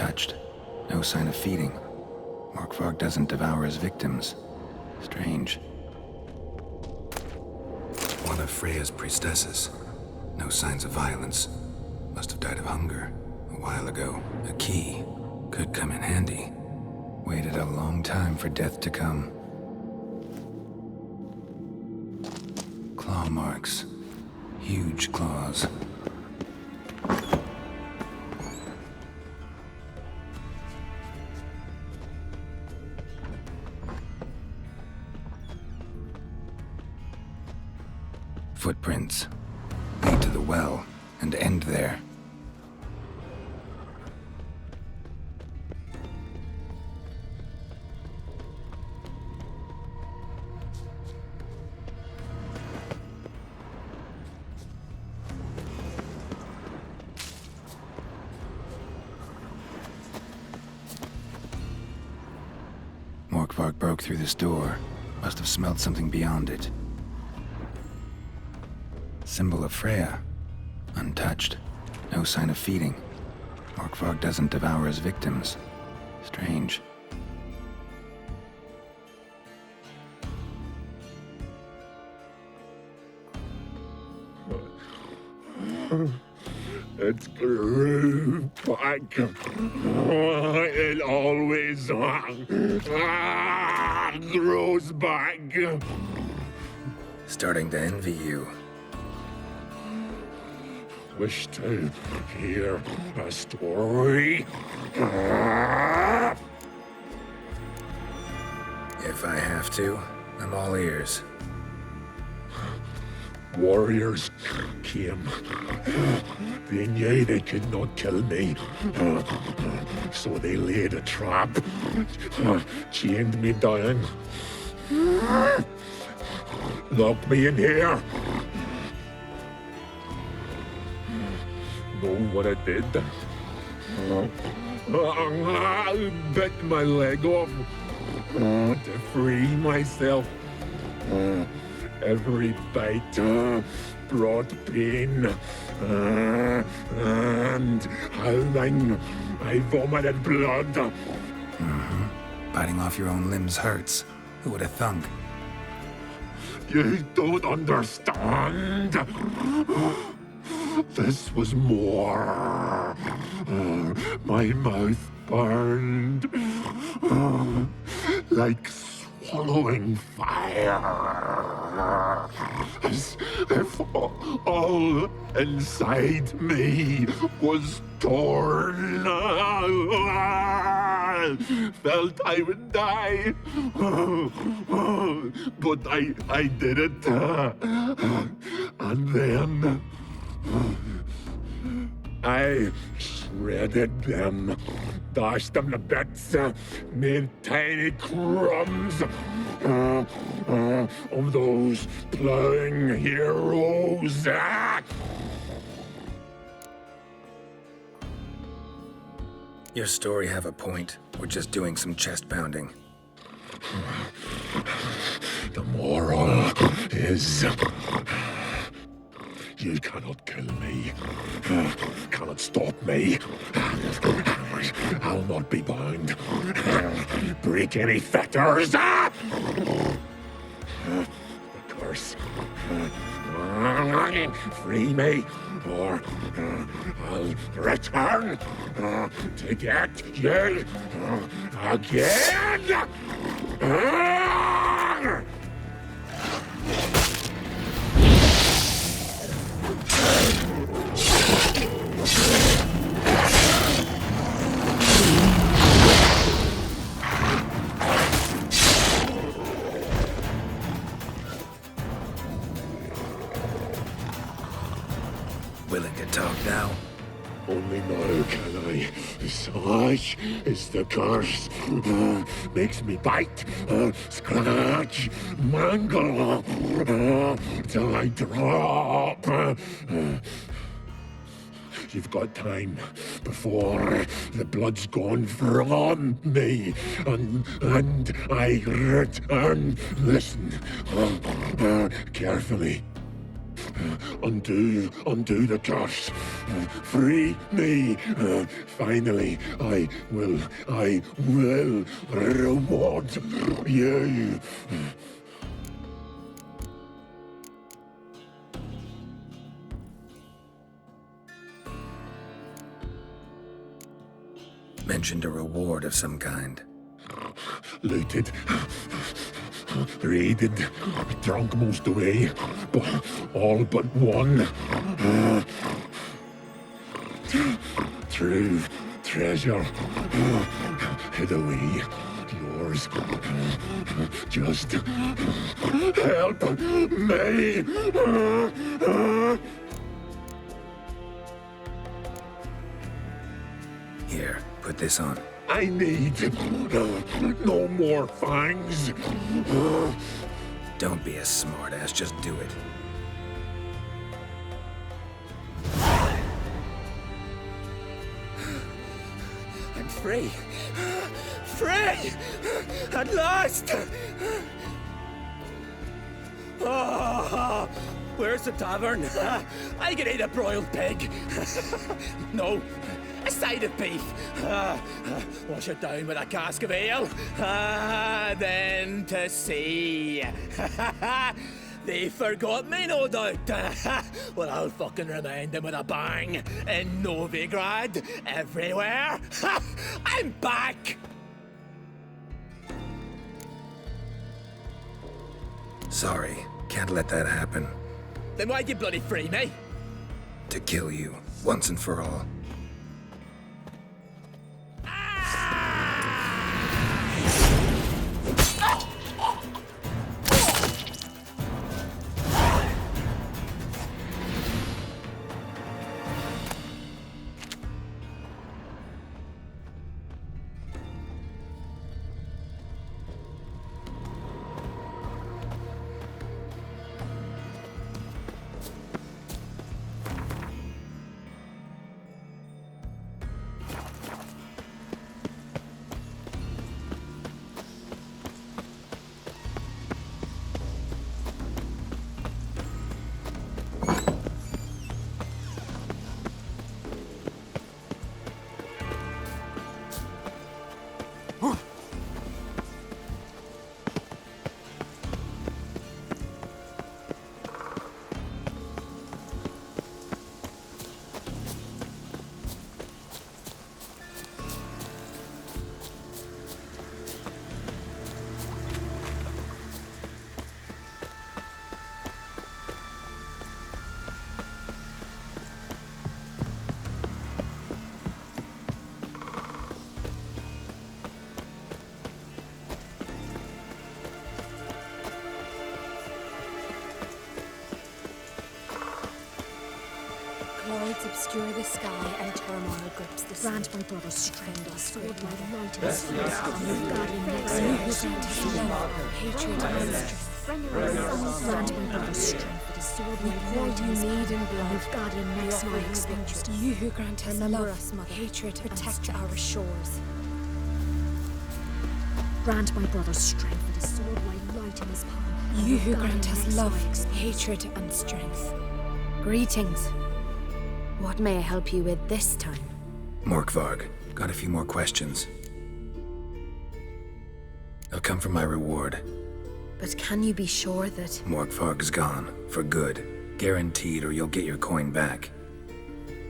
Untouched. No sign of feeding. Morkvarg doesn't devour his victims. Strange. One of Freya's priestesses. No signs of violence. Must have died of hunger a while ago. A key. Could come in handy. Waited a long time for death to come. Claw marks. Huge claws. Footprints. Lead to the well and end there. Morkvarg broke through this door. Must have smelled something beyond it. Symbol of Freya. Untouched. No sign of feeding. Morkvarg doesn't devour his victims. Strange. It grew back. It always grows back. Starting to envy you. Wish to hear a story? If I have to, I'm all ears. Warriors came. They knew they could not kill me. So they laid a trap. Chained me down. Locked me in here. Know what I did? I bit my leg off to free myself. Every bite brought pain, and howling, I vomited blood. Biting off your own limbs hurts. Who would have thunk? You don't understand. This was more. My mouth burned like swallowing fire. As if all inside me was torn. Felt I would die. But I did it. And then I shredded them, dashed them to bits, made tiny crumbs of those plowing heroes. Your story have a point. We're just doing some chest pounding. The moral is... You cannot kill me. Cannot stop me. I'll not be bound. Break any fetters. The curse. Free me, or I'll return to get you again. Willing to talk now? Only now can I. Such is the curse. Makes me bite, scratch, mangle, till I drop. You've got time before the blood's gone from me, and I return. Listen carefully. Undo the curse. Free me. Finally, I will reward you. Mentioned a reward of some kind. Looted, raided, drunk most away, but all but one. True treasure hid away. Yours. Just help me. Here, put this on. I need no more fangs. Don't be a smartass, just do it. I'm free! Free! At last! Oh, where's the tavern? I can eat a broiled pig. No, a side of beef. Wash it down with a cask of ale. Then to sea. They forgot me, no doubt. Well, I'll fucking remind them with a bang. In Novigrad, everywhere. I'm back! Sorry, can't let that happen. Then why'd you bloody free me? To kill you, once and for all. Clouds obscure the sky and turmoil grips the sea. Grant my brother's strength, a sword my light and strength. Your guardian makes me who grant his love, hatred and strength. Grant my brother's strength, a sword my light and need and blood. Your guardian makes my exposed. You who grant us love, hatred, protect our shores. Grant my brother's strength, a sword my light in his palm. You who grant us love, hatred and strength. Greetings. What may I help you with this time? Morkvarg, got a few more questions. I'll come for my reward. But can you be sure that... Morkvarg's gone, for good. Guaranteed, or you'll get your coin back.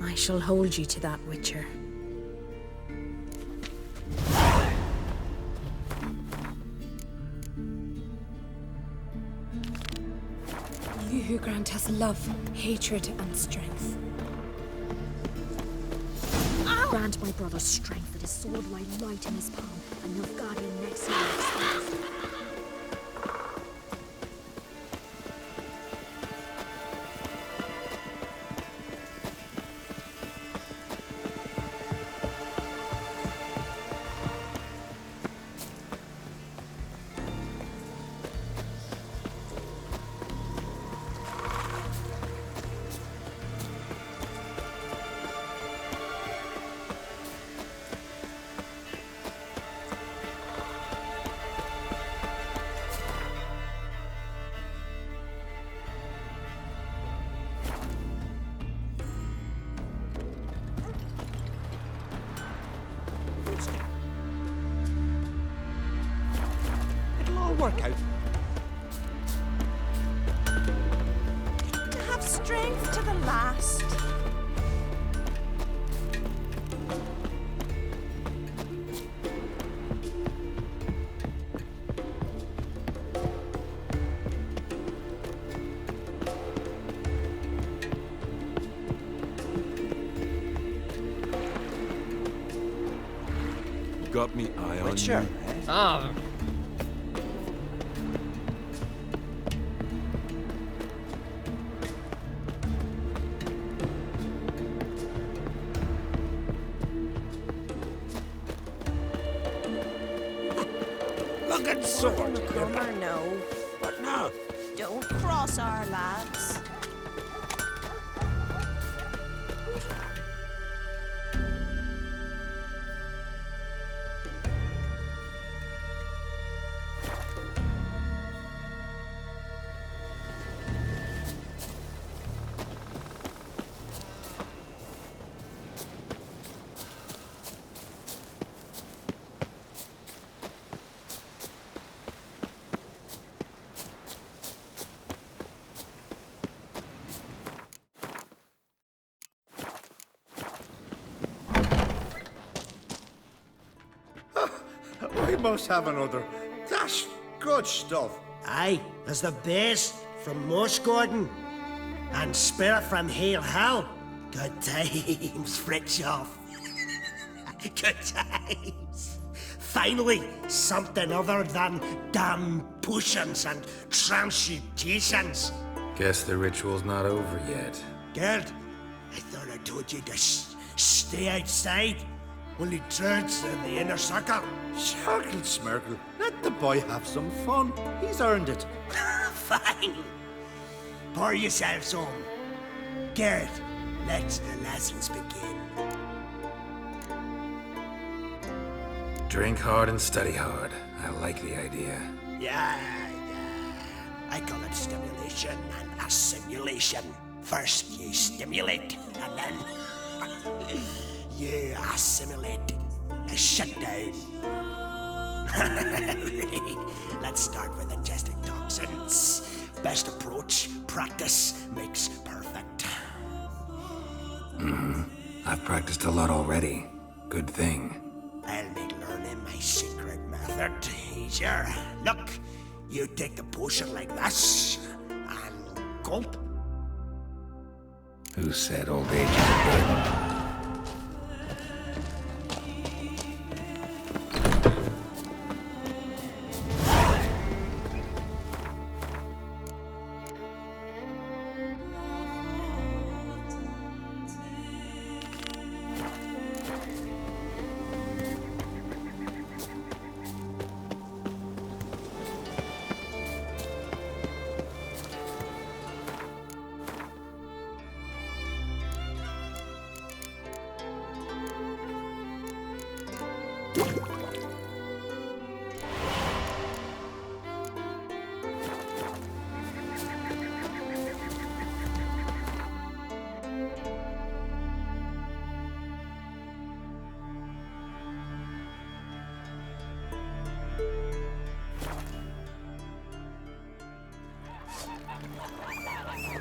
I shall hold you to that, Witcher. You who grant us love, hatred, and strength. Grant my brother's strength that his sword lie light in his palm, and your guardian next to him. work out. To have strength to the last. Got me eye on Sure. you. Ah, Looking sword. Drummer, no. But now, Don't cross our lads. We must have another. That's good stuff. Aye, as the best from Mossgordon and spirit from Hale Hell. Good times, Fritjof. Good times. Finally, something other than damn potions and transmutations. Guess the ritual's not over yet. Geralt, I thought I told you to stay outside. Only turns in the inner circle. Smirkle, Smirkle. Let the boy have some fun. He's earned it. Fine. Pour yourselves home. Geralt, let the lessons begin. Drink hard and study hard. I like the idea. Yeah. I call it stimulation and assimilation. First you stimulate, and then you assimilate. Shut down. Let's start with ingesting toxins. Best approach, practice makes perfect. I've practiced a lot already. Good thing. I'll make learning my secret method easier. Look, you take the potion like this, and gulp. Who said old age is a burden?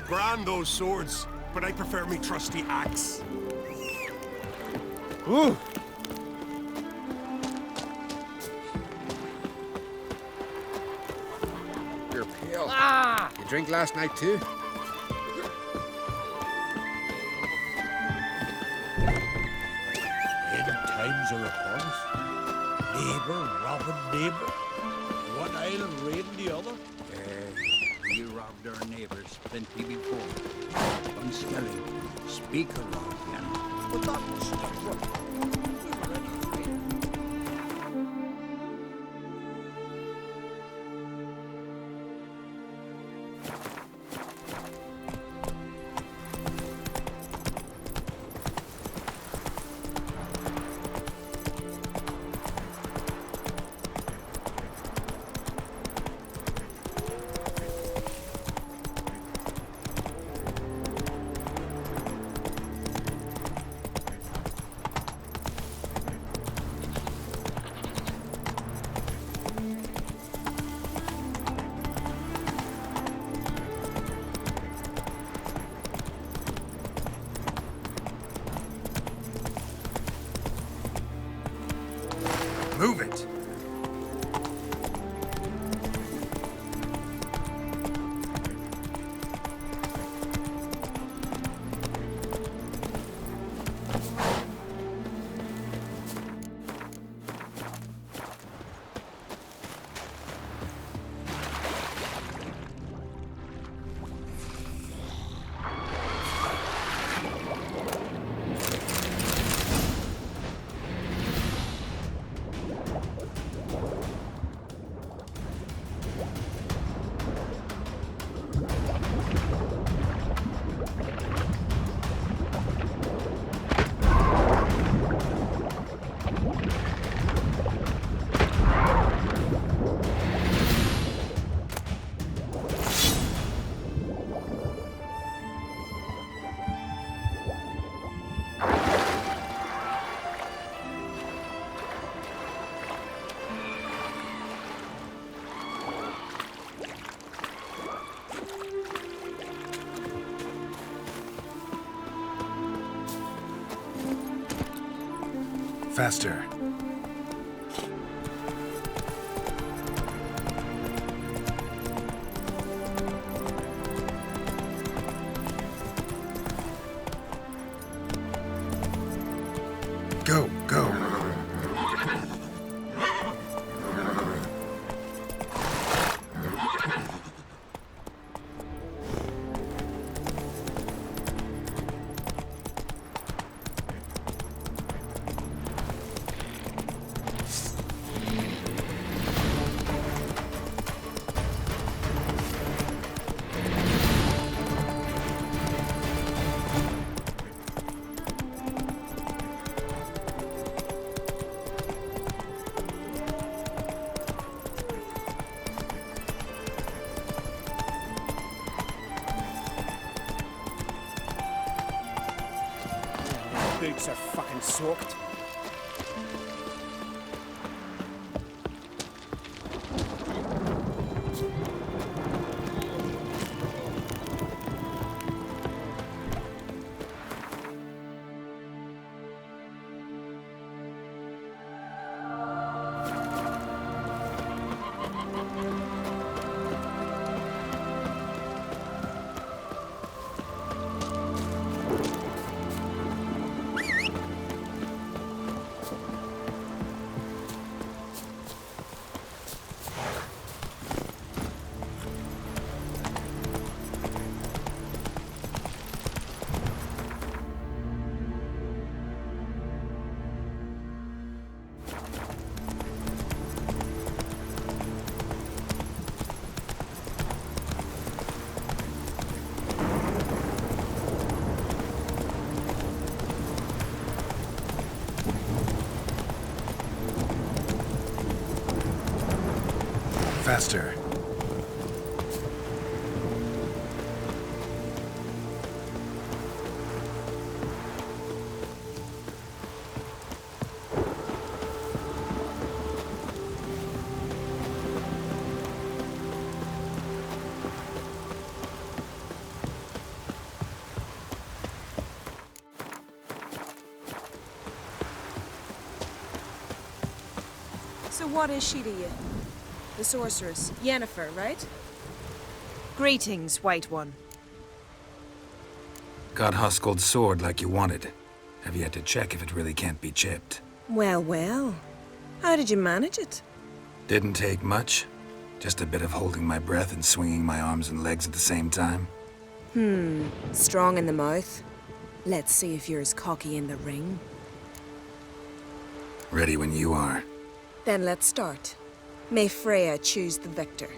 Brand those swords, but I prefer me trusty axe. Ooh. You're pale. Ah! You drink last night too? end times are upon us. Neighbour robbing neighbour. One island raiding the other. We robbed our neighbors plenty before. Unskelly, speak a lot again. But that was different. Faster. Go, go. Boots are fucking soaked. Faster. So what is she to you? The sorceress, Yennefer, right? Greetings, White One. Got Huskuld's sword like you wanted. Have yet to check if it really can't be chipped. Well, well. How did you manage it? Didn't take much. Just a bit of holding my breath and swinging my arms and legs at the same time. Strong in the mouth. Let's see if you're as cocky in the ring. Ready when you are. Then let's start. May Freya choose the victor.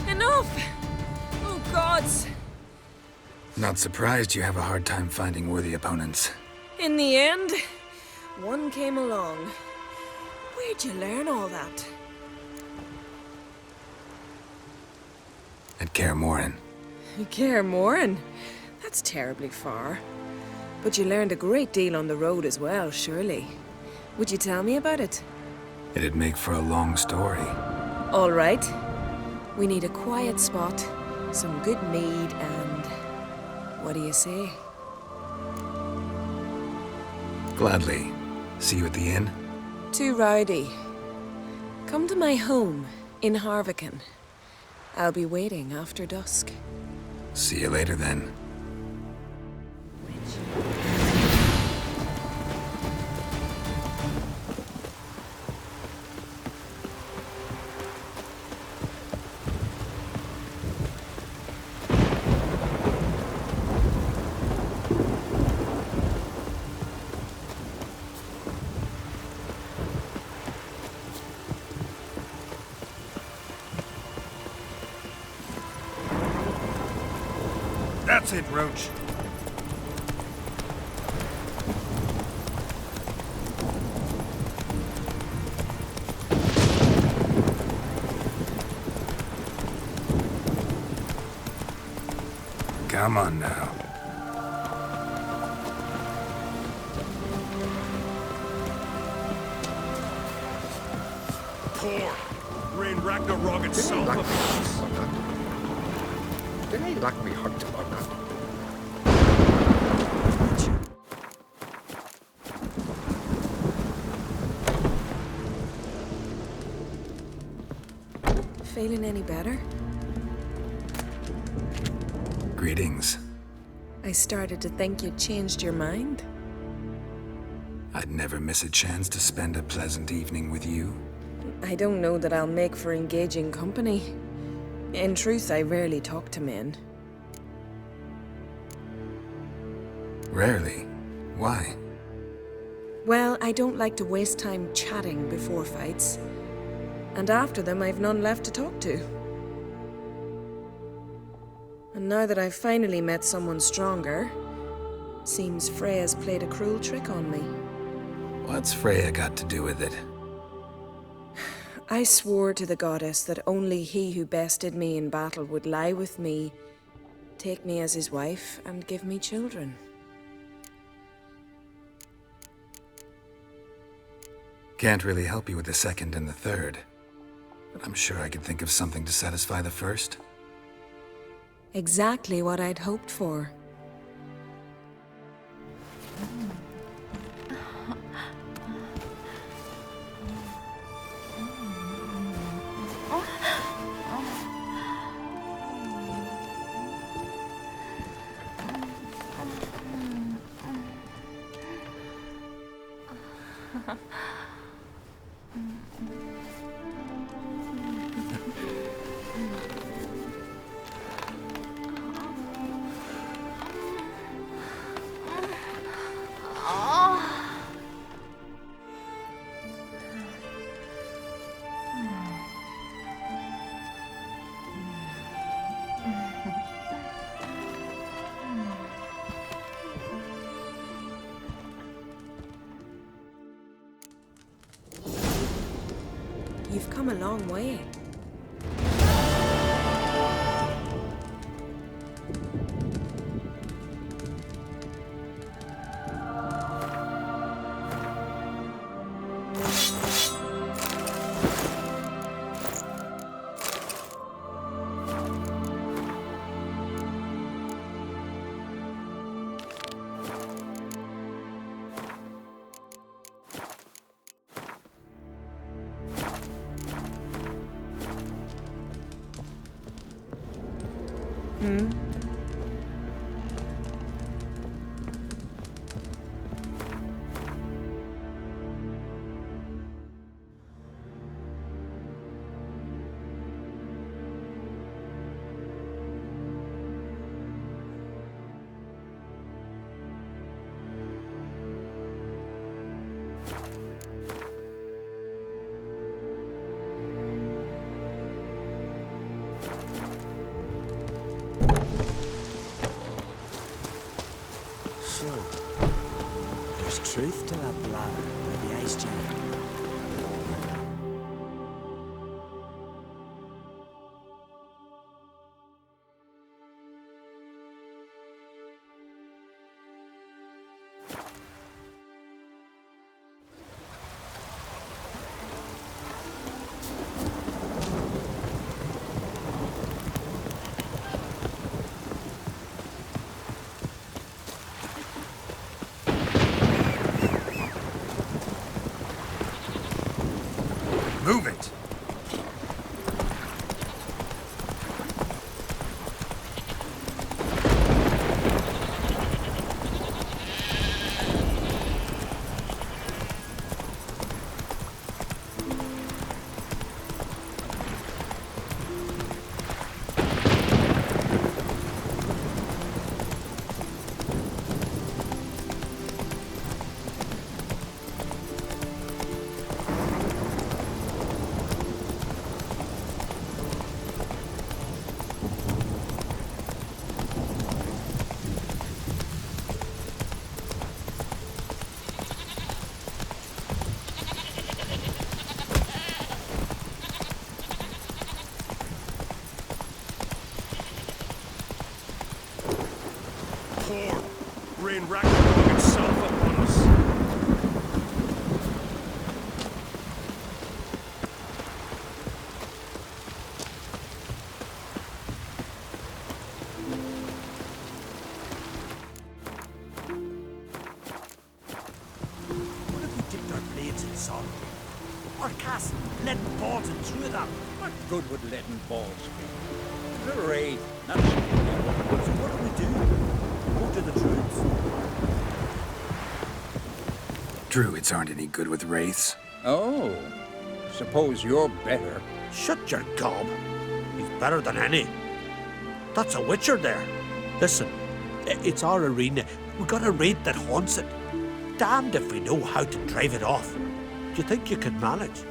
Enough! Oh, gods! Not surprised you have a hard time finding worthy opponents. In the end, one came along. Where'd you learn all that? At Kaer Morhen. Kaer Morhen? That's terribly far. But you learned a great deal on the road as well, surely. Would you tell me about it? It'd make for a long story. All right. We need a quiet spot, some good mead, and... what do you say? Gladly. See you at the inn? Too rowdy. Come to my home in Harviken. I'll be waiting after dusk. See you later then. That's it, Roach. Come on now. Poor. Rain Ragnarok itself. Did I lock me hot on that? Feeling any better? Greetings. I started to think you'd changed your mind. I'd never miss a chance to spend a pleasant evening with you. I don't know that I'll make for engaging company. In truth, I rarely talk to men. Rarely. Why? Well, I don't like to waste time chatting before fights. And after them, I've none left to talk to. And now that I've finally met someone stronger, seems Freya's played a cruel trick on me. What's Freya got to do with it? I swore to the goddess that only he who bested me in battle would lie with me, take me as his wife, and give me children. Can't really help you with the second and the third, but I'm sure I could think of something to satisfy the first. Exactly what I'd hoped for. You've come a long way. So, there's truth to that blather by the ice giant. Move it! son. Or cast lead balls into them. What good would leaden balls be? The raid, not something. So what do we do? Go to the druids. Druids aren't any good with wraiths. Oh, suppose you're better. Shut your gob. He's better than any. That's a witcher there. Listen, it's our arena. We got a wraith that haunts it. Damned if we know how to drive it off. Do you think you can manage?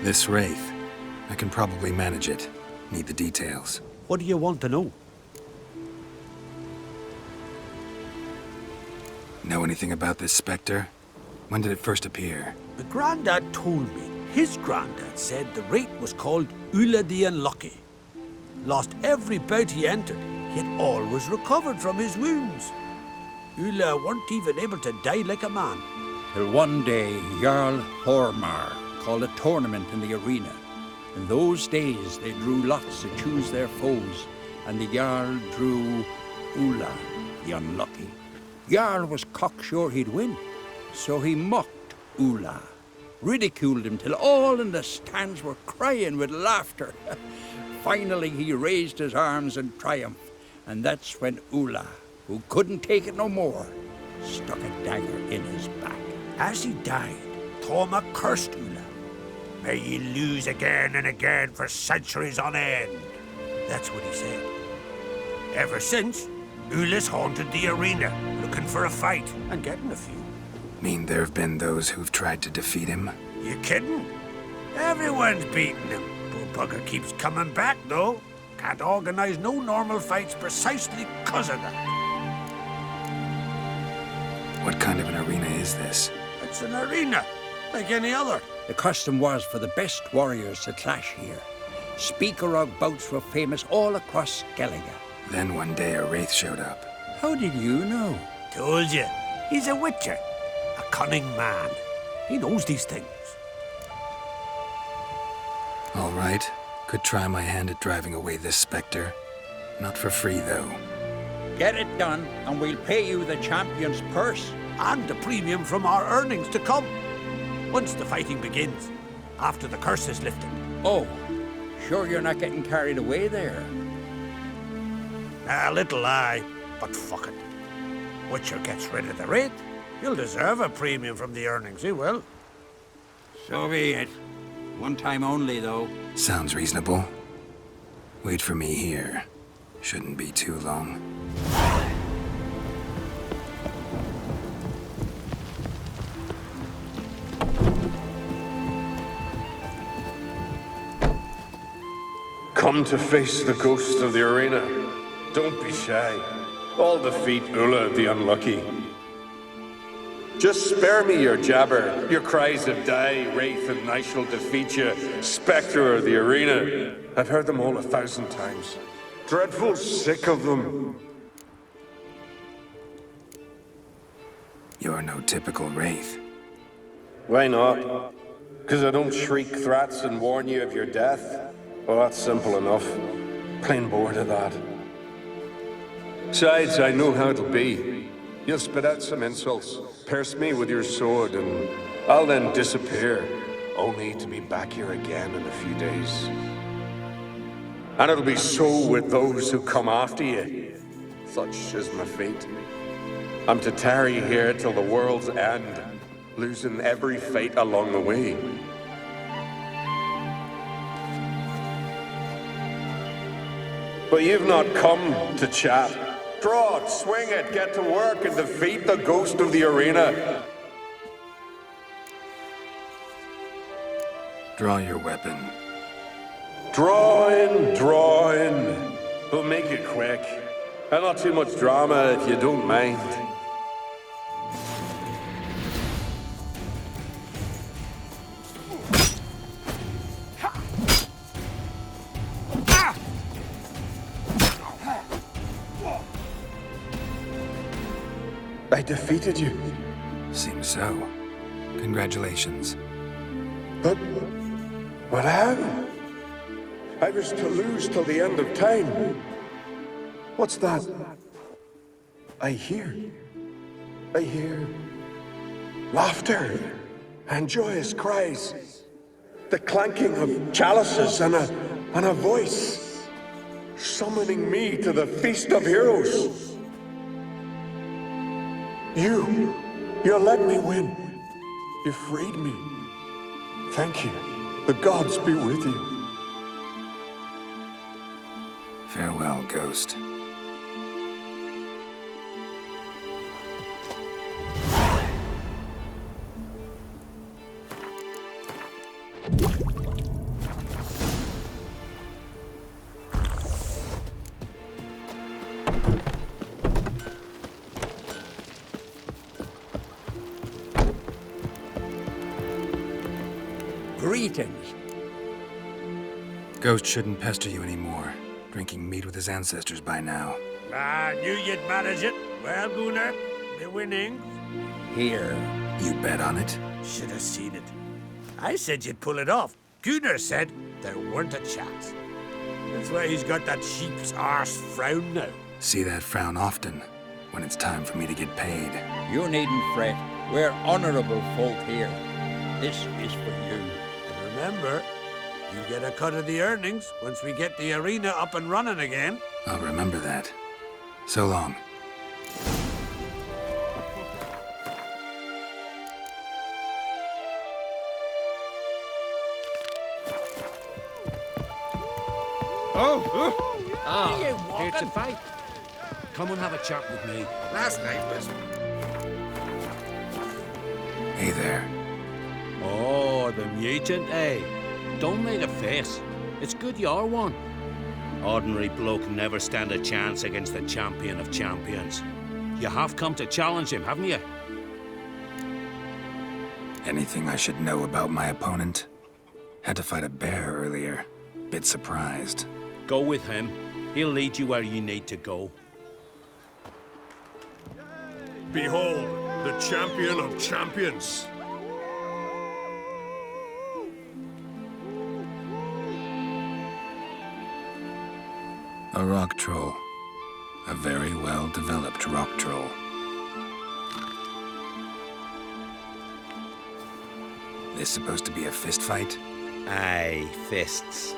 This wraith, I can probably manage it. Need the details. What do you want to know? Know anything about this specter? When did it first appear? The Grandad told me his Grandad said the wraith was called Ulla the Unlucky. Lost every bout he entered, yet always recovered from his wounds. Ulla weren't even able to die like a man. Till one day, Jarl Hormar called a tournament in the arena. In those days, they drew lots to choose their foes, and the Jarl drew Ulla, the Unlucky. Jarl was cocksure he'd win, so he mocked Ulla, ridiculed him till all in the stands were crying with laughter. Finally, he raised his arms in triumph, and that's when Ulla, who couldn't take it no more, stuck a dagger in his back. As he died, Thoma cursed Ulla. May ye lose again and again for centuries on end. That's what he said. Ever since, Ulla's haunted the arena, looking for a fight, and getting a few. Mean there have been those who've tried to defeat him? You kidding? Everyone's beating him. Poor bugger keeps coming back, though. Can't organize no normal fights precisely 'cause of that. What kind of an arena is this? It's an arena, like any other. The custom was for the best warriors to clash here. Speaker-og bouts were famous all across Skellige. Then one day a wraith showed up. How did you know? Told you, he's a witcher. A cunning man. He knows these things. All right, could try my hand at driving away this specter. Not for free, though. Get it done, and we'll pay you the champion's purse. And the premium from our earnings to come. Once the fighting begins, after the curse is lifted. Oh, sure you're not getting carried away there? A little lie, but fuck it. Witcher gets rid of the wraith, he'll deserve a premium from the earnings, he will. So be it. One time only, though. Sounds reasonable. Wait for me here. Shouldn't be too long. Come to face the ghost of the arena. Don't be shy. I'll defeat Ulla the Unlucky. Just spare me your jabber, your cries of die, wraith, and I shall defeat you, spectre of the arena. I've heard them all 1,000 times. Dreadful sick of them. You're no typical wraith. Why not? Because I don't shriek threats and warn you of your death? Well, that's simple enough. Plain bored of that. Besides, I know how it'll be. You'll spit out some insults, pierce me with your sword, and I'll then disappear, only to be back here again in a few days. And it'll be so with those who come after you. Such is my fate. I'm to tarry here till the world's end, losing every fate along the way. But you've not come to chat. Draw it, swing it, get to work and defeat the ghost of the arena. Draw your weapon. Draw in. We'll make it quick. And not too much drama if you don't mind. I defeated you. Seems so. Congratulations. But how? I was to lose till the end of time. What's that? I hear Laughter and joyous cries. The clanking of chalices and a voice summoning me to the feast of heroes. You let me win. You freed me. Thank you. The gods be with you. Farewell, Ghost. Greetings. Ghost shouldn't pester you anymore. Drinking meat with his ancestors by now. I knew you'd manage it. Well, Gunnar, the winnings. Here. You bet on it? Should have seen it. I said you'd pull it off. Gunnar said there weren't a chance. That's why he's got that sheep's arse frown now. See that frown often, when it's time for me to get paid. You needn't fret. We're honorable folk here. This is for you. And remember, you get a cut of the earnings once we get the arena up and running again. I'll remember that. So long. Here to fight. Come and have a chat with me. Last night was... Hey there. Oh, the mutant, eh? Don't make a face. It's good you're one. Ordinary bloke never stand a chance against the champion of champions. You have come to challenge him, haven't you? Anything I should know about my opponent? Had to fight a bear earlier. Bit surprised. Go with him. He'll lead you where you need to go. Behold, the champion of champions. A rock troll. A very well-developed rock troll. This supposed to be a fist fight? Aye, fists.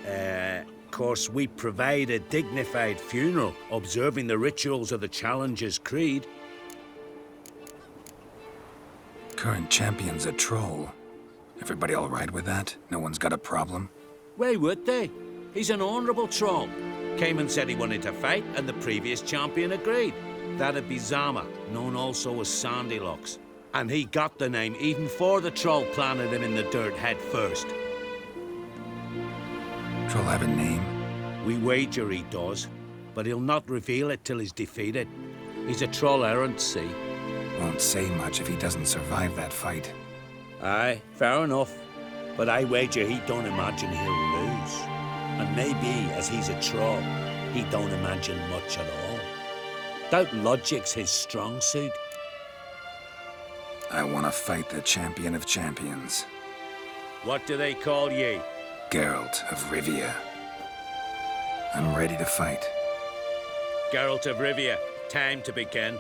Of course, we provide a dignified funeral, observing the rituals of the Challenger's Creed. Current champion's a troll. Everybody all right with that? No one's got a problem? Why would they? He's an honourable troll. Came and said he wanted to fight, and the previous champion agreed. That'd be Zama, known also as Sandylocks. And he got the name even before the troll planted him in the dirt head first. Troll have a name? We wager he does, but he'll not reveal it till he's defeated. He's a troll errant, see? Won't say much if he doesn't survive that fight. Aye, fair enough. But I wager he don't imagine he'll lose. And maybe, as he's a troll, he don't imagine much at all. Doubt logic's his strong suit. I want to fight the champion of champions. What do they call ye? Geralt of Rivia. I'm ready to fight. Geralt of Rivia, time to begin.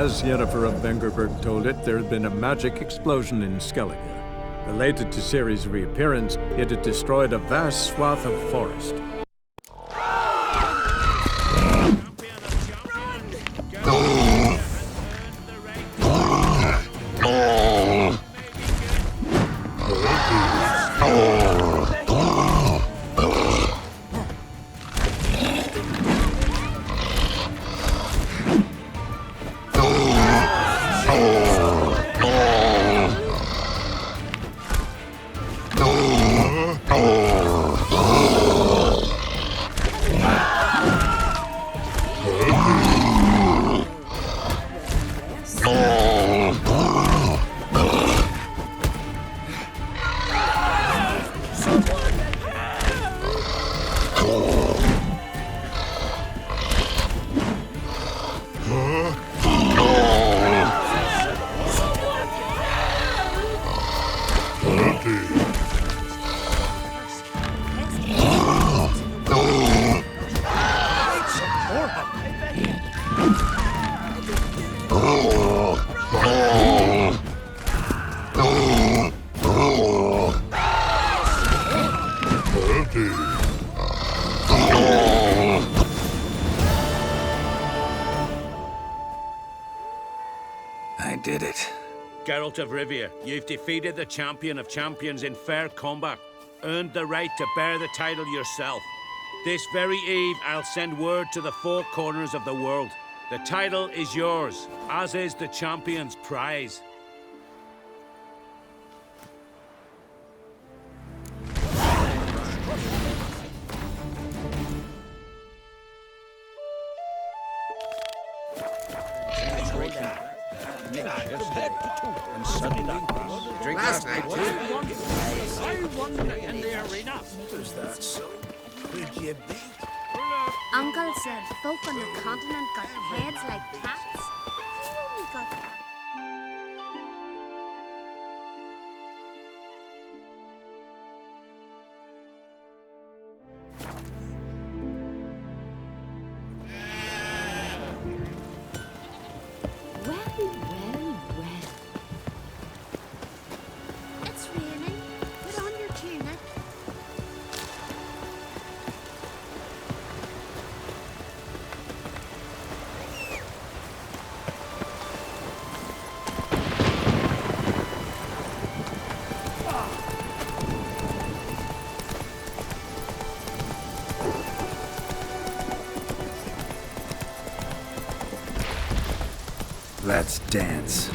As Yennefer of Vengerberg told it, there had been a magic explosion in Skellige. Related to Ciri's reappearance, it had destroyed a vast swath of forest. I did it. Geralt of Rivia, you've defeated the champion of champions in fair combat. Earned the right to bear the title yourself. This very eve, I'll send word to the four corners of the world. The title is yours, as is the champion's prize. And suddenly, drink Last night, I won in the arena. Is that so? Could you beat? Uncle said folk on the continent got heads like cats. I only got that. Well. It's raining. Put on your tunic. Let's dance.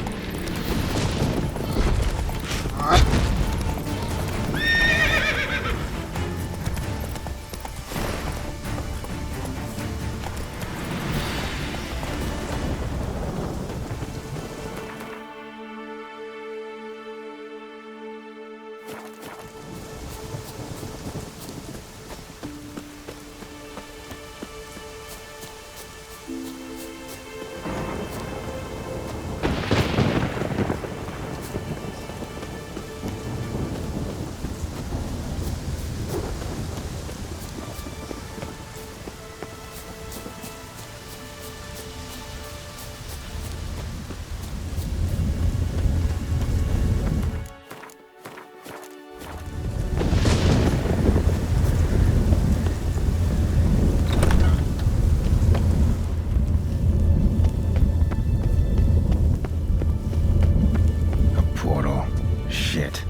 Portal. Shit.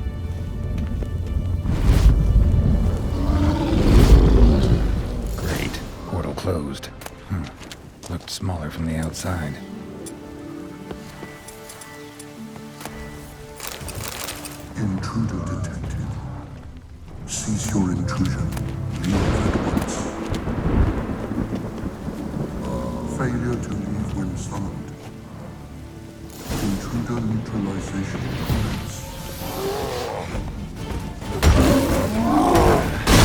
Great. Portal closed. Looked smaller from the outside. Intruder detected. Cease your intrusion. Leave at once. Failure to leave when summoned. Intruder neutralization commence.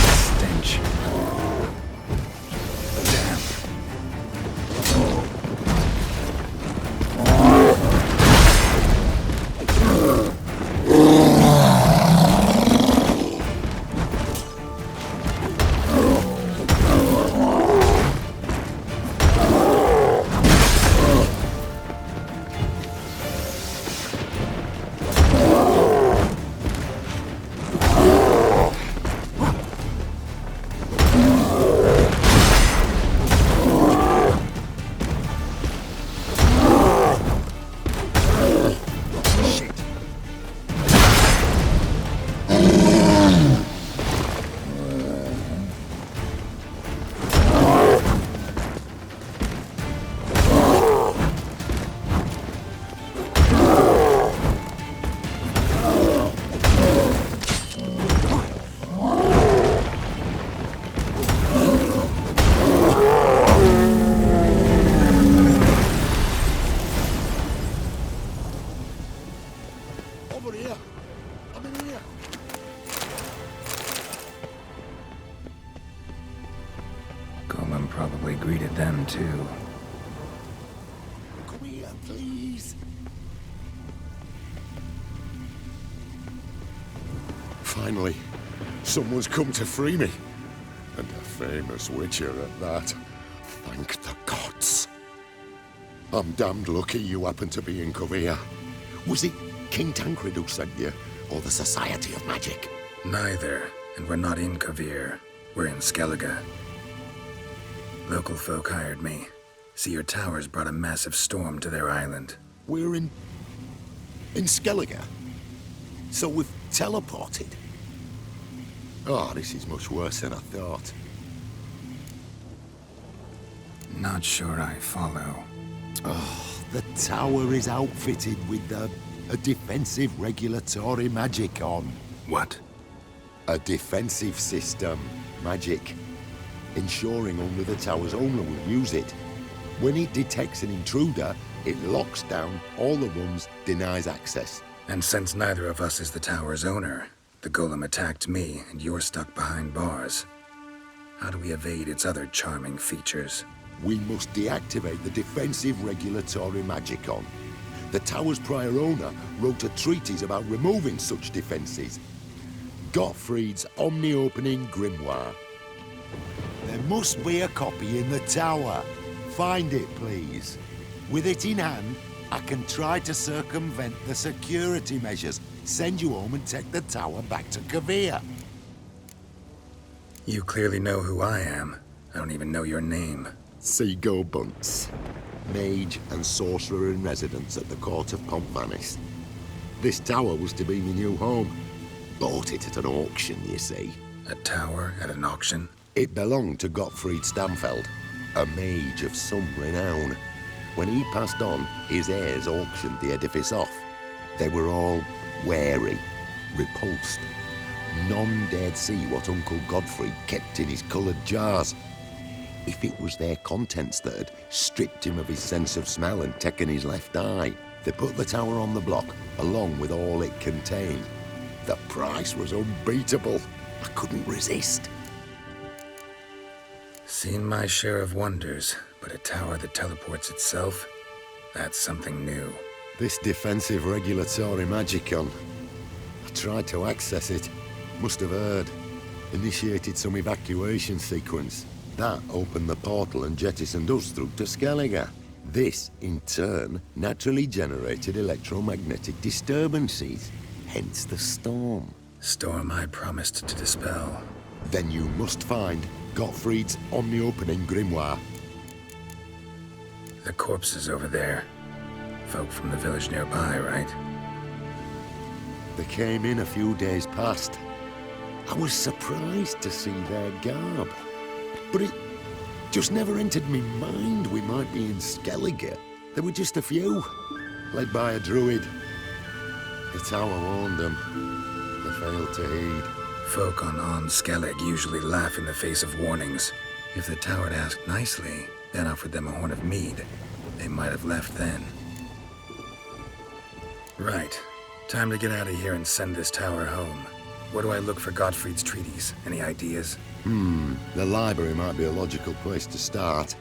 Stench. Probably greeted them too. Come here, please. Finally, someone's come to free me. And a famous witcher at that. Thank the gods. I'm damned lucky you happen to be in Korea. Was it King Tancred who sent you, or the Society of Magic? Neither, and we're not in Kavir. We're in Skellige. Local folk hired me. See, your towers brought a massive storm to their island. We're in Skellige? So we've teleported? Oh, this is much worse than I thought. Not sure I follow. Oh, the tower is outfitted with a defensive regulatory magic on. What? A defensive system magic. Ensuring only the tower's owner will use it. When it detects an intruder, it locks down all the rooms, denies access. And since neither of us is the tower's owner, the golem attacked me, and you're stuck behind bars. How do we evade its other charming features? We must deactivate the defensive regulatory magicon. The tower's prior owner wrote a treatise about removing such defenses. Gottfried's omni-opening grimoire. There must be a copy in the tower. Find it, please. With it in hand, I can try to circumvent the security measures, send you home and take the tower back to Kavir. You clearly know who I am. I don't even know your name. Seago Bunce, mage and sorcerer in residence at the court of Pompvanis. This tower was to be my new home. Bought it at an auction, you see. A tower at an auction? It belonged to Gottfried Stamfeld, a mage of some renown. When he passed on, his heirs auctioned the edifice off. They were all wary, repulsed. None dared see what Uncle Godfrey kept in his coloured jars. If it was their contents that had stripped him of his sense of smell and taken his left eye, they put the tower on the block, along with all it contained. The price was unbeatable. I couldn't resist. Seen my share of wonders, but a tower that teleports itself? That's something new. This defensive regulatory magicon. I tried to access it. Must have heard. Initiated some evacuation sequence. That opened the portal and jettisoned us through to Skellige. This, in turn, naturally generated electromagnetic disturbances. Hence the storm. Storm I promised to dispel. Then you must find Gottfried's omni-opening grimoire. The corpses over there. Folk from the village nearby, right? They came in a few days past. I was surprised to see their garb. But it just never entered me mind we might be in Skellige. There were just a few, led by a druid. The tower warned them. They failed to heed. Folk on Skellig usually laugh in the face of warnings. If the tower had asked nicely, then offered them a horn of mead, they might have left then. Right. Time to get out of here and send this tower home. Where do I look for Gottfried's treatise? Any ideas? The library might be a logical place to start.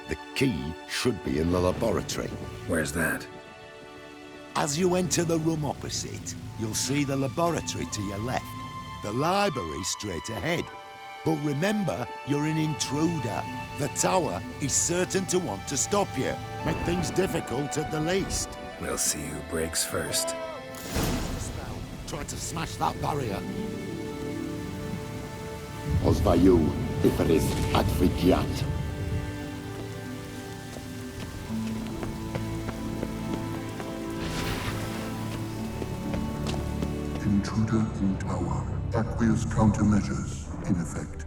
The key should be in the laboratory. Where's that? As you enter the room opposite, you'll see the laboratory to your left. The library straight ahead. But remember, you're an intruder. The tower is certain to want to stop you. Make things difficult at the least. We'll see who breaks first. Try to smash that barrier. Ozvayu, Iferis, Advigiat. Intruder in tower. Aqueous countermeasures in effect.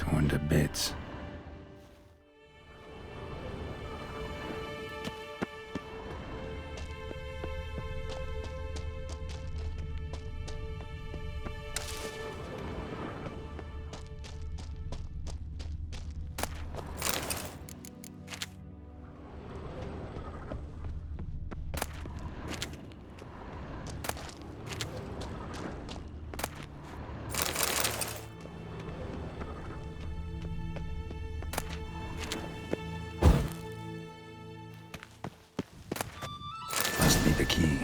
Torn to bits. Must be the key.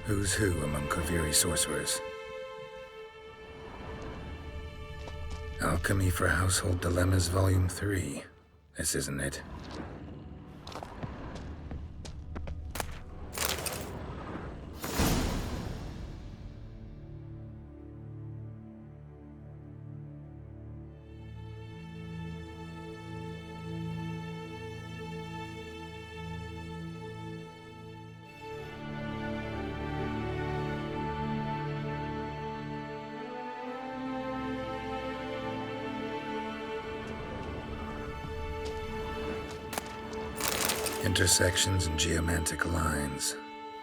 Who's who among Koviri sorcerers? Alchemy for Household Dilemmas, Volume 3. This isn't it. Intersections and geomantic lines.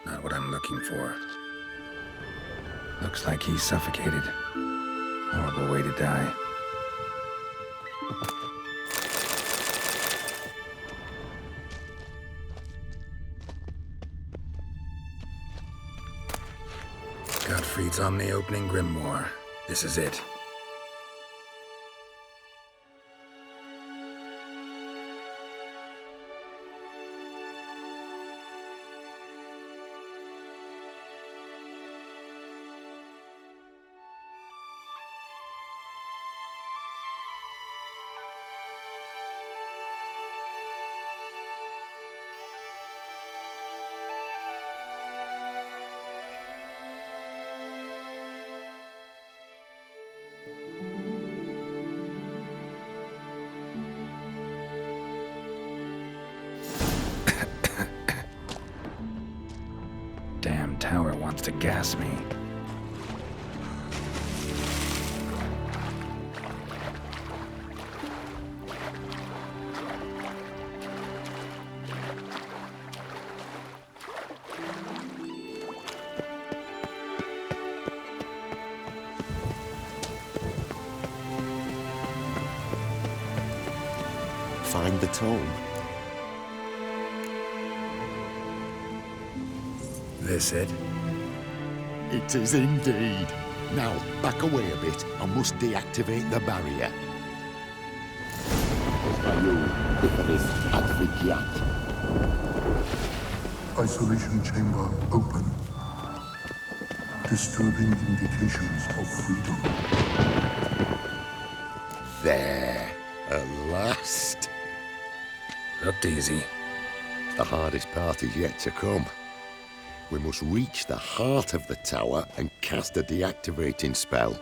Not what I'm looking for. Looks like he's suffocated. Horrible way to die. Gottfried's omni-opening grimoire. This is it. Damn tower wants to gas me. Find the tome. This it? It is indeed. Now, back away a bit. I must deactivate the barrier. Isolation chamber open. Disturbing indications of freedom. There. At last. Looked easy. The hardest part is yet to come. We must reach the heart of the tower and cast a deactivating spell.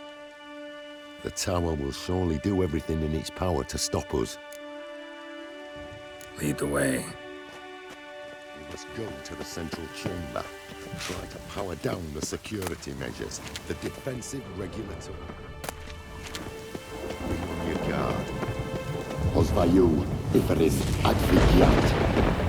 The tower will surely do everything in its power to stop us. Lead the way. We must go to the central chamber and try to power down the security measures, the defensive regulatory. Be on your guard. Osvayu, Iferis, Advigiat.